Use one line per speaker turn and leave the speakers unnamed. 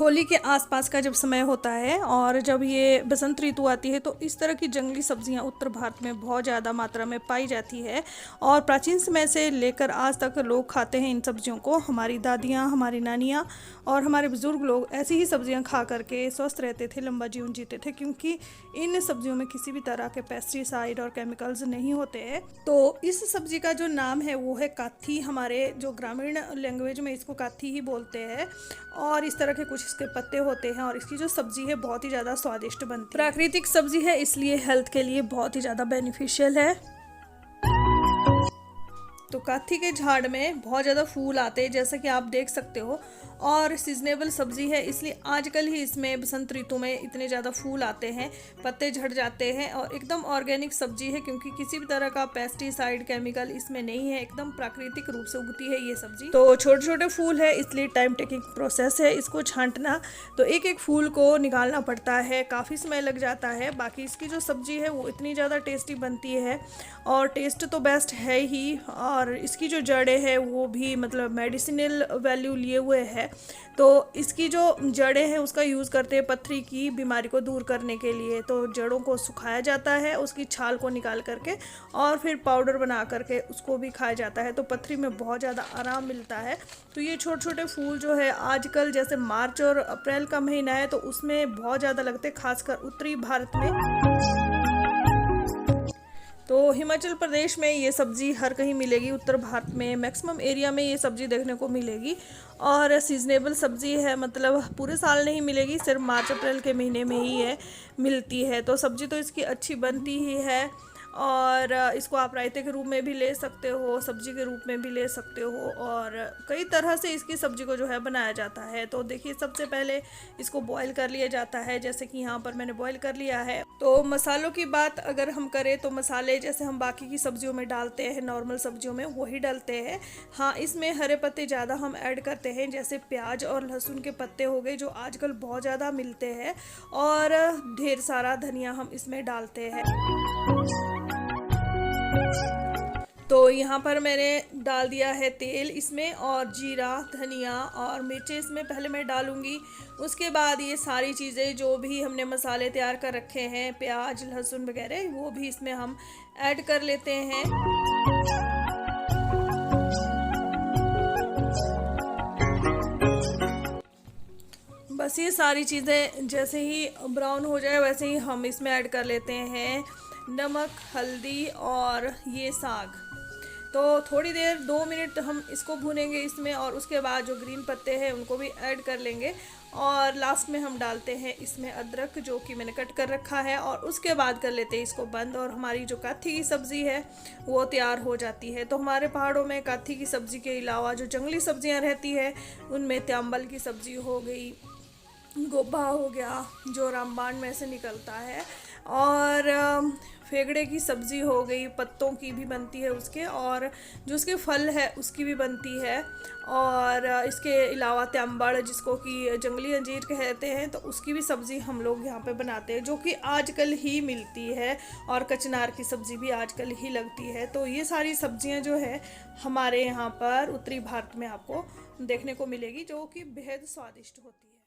होली के आसपास का जब समय होता है और जब ये बसंत ऋतु आती है तो इस तरह की जंगली सब्जियां उत्तर भारत में बहुत ज़्यादा मात्रा में पाई जाती है। और प्राचीन समय से लेकर आज तक लोग खाते हैं इन सब्जियों को। हमारी दादियां, हमारी नानियां और हमारे बुज़ुर्ग लोग ऐसी ही सब्जियां खा करके स्वस्थ रहते थे, लंबा जीवन जीते थे, क्योंकि इन सब्जियों में किसी भी तरह के पेस्टिसाइड और केमिकल्स नहीं होते हैं। तो इस सब्जी का जो नाम है वो है काथी। हमारे जो ग्रामीण लैंग्वेज में इसको काथी ही बोलते हैं। और इस तरह के कुछ इसके पत्ते होते हैं और इसकी जो सब्जी है बहुत ही ज़्यादा स्वादिष्ट बनती है। प्राकृतिक सब्जी है इसलिए हेल्थ के लिए बहुत ही ज़्यादा बेनिफिशियल है। तो काथी के झाड़ में बहुत ज़्यादा फूल आते हैं, जैसा कि आप देख सकते हो। और सीजनेबल सब्जी है इसलिए आजकल ही इसमें बसंत ऋतु में इतने ज़्यादा फूल आते हैं, पत्ते झड़ जाते हैं। और एकदम ऑर्गेनिक सब्जी है क्योंकि किसी भी तरह का पेस्टिसाइड केमिकल इसमें नहीं है, एकदम प्राकृतिक रूप से उगती है ये सब्जी। तो छोटे छोटे फूल है इसलिए टाइम टेकिंग प्रोसेस है इसको छांटना। तो एक एक फूल को निकालना पड़ता है, काफ़ी समय लग जाता है। बाकी इसकी जो सब्जी है वो इतनी ज़्यादा टेस्टी बनती है और टेस्ट तो बेस्ट है ही। और इसकी जो जड़ें हैं वो भी मतलब मेडिसिनल वैल्यू लिए हुए है। तो इसकी जो जड़ें हैं उसका यूज़ करते हैं पथरी की बीमारी को दूर करने के लिए। तो जड़ों को सुखाया जाता है, उसकी छाल को निकाल करके और फिर पाउडर बना करके उसको भी खाया जाता है। तो पथरी में बहुत ज़्यादा आराम मिलता है। तो ये छोटे छोटे फूल जो है आजकल जैसे मार्च और अप्रैल का महीना है तो उसमें बहुत ज़्यादा लगते हैं, खासकर उत्तरी भारत में। तो हिमाचल प्रदेश में ये सब्ज़ी हर कहीं मिलेगी, उत्तर भारत में मैक्सिमम एरिया में ये सब्ज़ी देखने को मिलेगी। और सीजनेबल सब्ज़ी है, मतलब पूरे साल नहीं मिलेगी, सिर्फ मार्च अप्रैल के महीने में ही है मिलती है। तो सब्ज़ी तो इसकी अच्छी बनती ही है। और इसको आप रायते के रूप में भी ले सकते हो, सब्जी के रूप में भी ले सकते हो, और कई तरह से इसकी सब्ज़ी को जो है बनाया जाता है। तो देखिए सबसे पहले इसको बॉईल कर लिया जाता है, जैसे कि यहाँ पर मैंने बॉईल कर लिया है। तो मसालों की बात अगर हम करें तो मसाले जैसे हम बाकी की सब्जियों में डालते हैं, नॉर्मल सब्जियों में वही डालते हैं। हाँ, इसमें हरे पत्ते ज़्यादा हम ऐड करते हैं, जैसे प्याज और लहसुन के पत्ते हो गए जो आजकल बहुत ज़्यादा मिलते हैं। और ढेर सारा धनिया हम इसमें डालते हैं। तो यहाँ पर मैंने डाल दिया है तेल इसमें, और जीरा, धनिया और मिर्ची इसमें पहले मैं डालूँगी। उसके बाद ये सारी चीज़ें जो भी हमने मसाले तैयार कर रखे हैं, प्याज, लहसुन वगैरह, वो भी इसमें हम ऐड कर लेते हैं। बस ये सारी चीज़ें जैसे ही ब्राउन हो जाए वैसे ही हम इसमें ऐड कर लेते हैं नमक, हल्दी और ये साग। तो थोड़ी देर 2 मिनट हम इसको भूनेंगे इसमें, और उसके बाद जो ग्रीन पत्ते हैं उनको भी ऐड कर लेंगे। और लास्ट में हम डालते हैं इसमें अदरक जो कि मैंने कट कर रखा है, और उसके बाद कर लेते हैं इसको बंद। और हमारी जो काथी की सब्ज़ी है वो तैयार हो जाती है। तो हमारे पहाड़ों में काथी की सब्ज़ी के अलावा जो जंगली सब्जियां रहती है उनमें त्यांबल की सब्ज़ी हो गई, गोभा हो गया जो रामबाण में से निकलता है, और फेगड़े की सब्ज़ी हो गई, पत्तों की भी बनती है उसके, और जो उसके फल है उसकी भी बनती है। और इसके अलावा त्यांबड़ जिसको कि जंगली अंजीर कहते हैं, तो उसकी भी सब्ज़ी हम लोग यहाँ पे बनाते हैं, जो कि आजकल ही मिलती है। और कचनार की सब्ज़ी भी आजकल ही लगती है। तो ये सारी सब्ज़ियाँ जो है हमारे यहाँ पर उत्तरी भारत में आपको देखने को मिलेगी, जो कि बेहद स्वादिष्ट होती है।